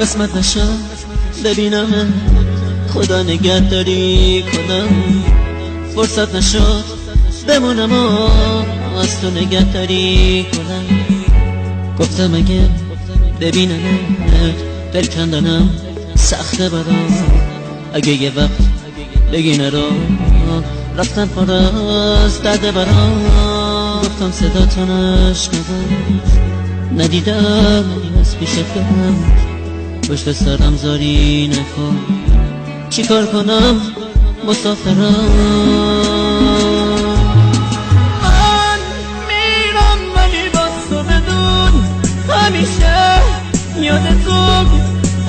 قسمت نشد ببینم خدا نگهداری کنم، فرصت نشد بمونم و از تو نگهداری کنم. گفتم اگه ببینم دل کندنم سخته برام، اگه یه وقت بگی نرو رفتن پر از درد برام. گفتم صدا تو نشنوم، ندیدم از پیشت برم، پشت سرم زاری نکن، چی کار کنم مسافرم. من میرم ولی باز تو بدون همیشه یاد تو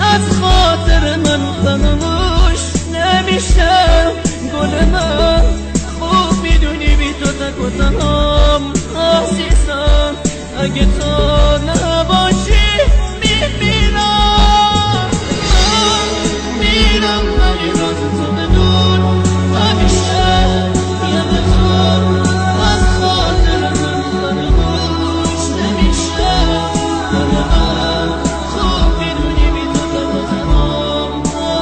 از خاطر من فراموش نمیشه. گل من خوب میدونی بی تو تک و تنهام عزیزم، اگه تو نباشی میمیرم. من میرم ولی باز تو بدون همیشه یاد تو از خاطر من فراموش نمیشه. گل من خوب میدونی بی تو تک و تنهام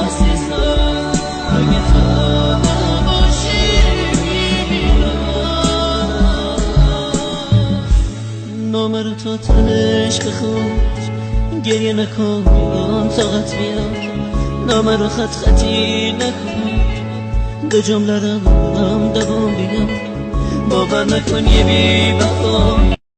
عزیزم، اگه تو نباشی میمیرم. نامه رو تو تنش بخون، گریه نکن طاقت بیار، نامه رو خط خطی نکن، دو جمله رو هم دوام بیار، باور نکن یه بی وفا